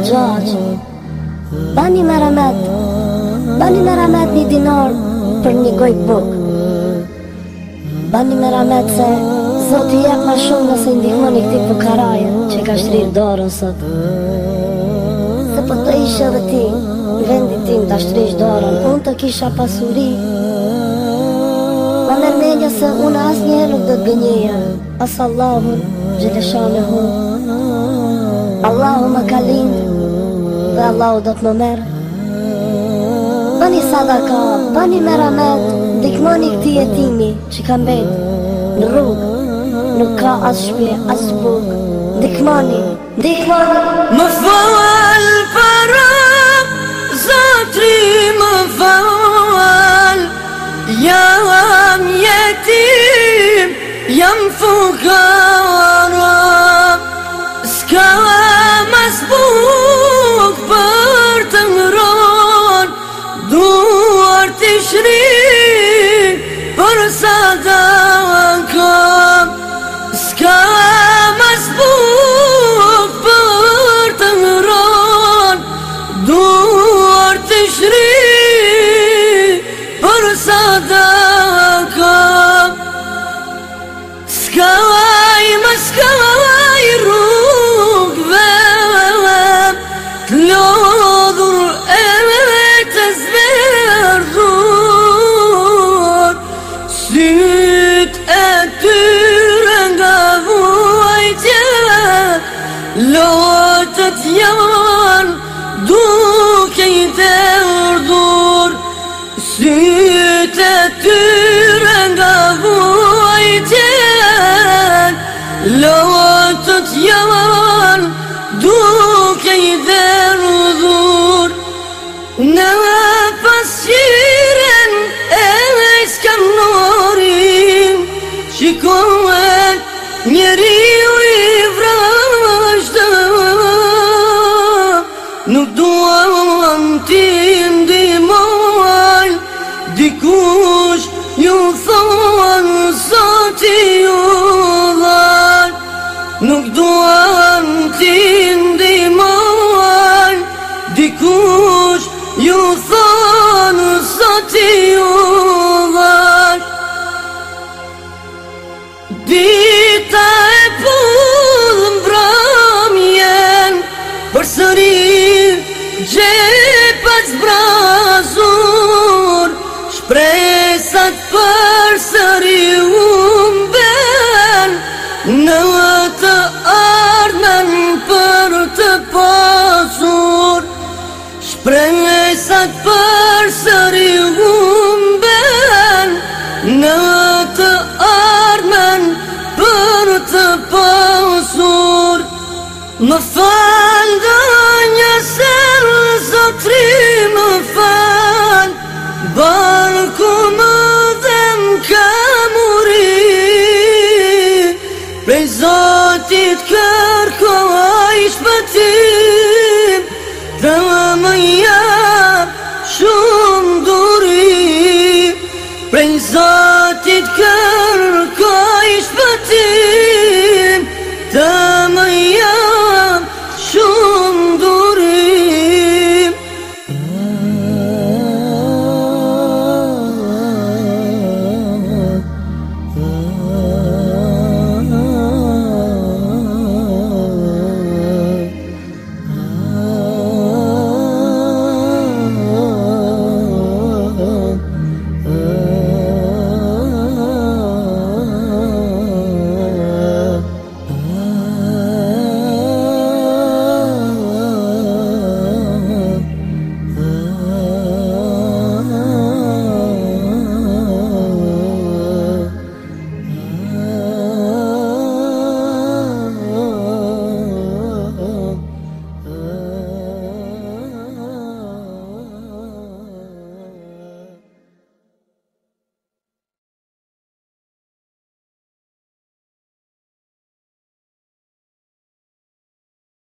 Xhaxh. Bani merhamet një dinar për një gojë bukë. Bani merhamet se Zoti jep ma shumë nëse ndihmoni këtij fukaraje që ka shtrirë dorën sot. Se po të ishe dhe ti në vendin tim ta shtrish dorën, unë të kisha pasuri. Ma mërmenja se unë asnjëherë nuk do të gënjeja, as Allahun xheleshanehu. Allahu më ka lindë dhe Allahu do të më merë. Bani sadaka, bani merhamet, ndihmoni këtij jetimi që ka mbetë në rrugë. Nuk ka as shpe, as bukë. Ndihmoni. Më fal para, Zotri më fal. Jam jetim, jam fukara. S'ka mas bukë për të ngron, duar t'i shri për sadaka. S'ka mas bukë për të ngron, duar t'i shri për sadaka. S'ka rrugëve t'lodhur e të zverdhur, syt e tyre nga vuajtje lotët janë duke i derdhur. Syt e tyre nga vuajtje lotët janë duke i derdhur. Në pasqiren e s'kam norin, shikohet njeriu i vrashtë. Nuk duan ti ndihmoj, dikush ju thonë Zoti ju dhan. Nuk duan ti ndihmoj, dikush ju thonë Zoti ju dhan. Dita e pullë mbrëmjen, përsëri gjepat zbrazur, shpresat përsëri humben në të ardhmen për të pasur. Shpresat përsëri humben në të ardhmen për të pasur. Më fal ndonjë ser, Zotri më fal, barku më dhem ka muri, prej Zotit ka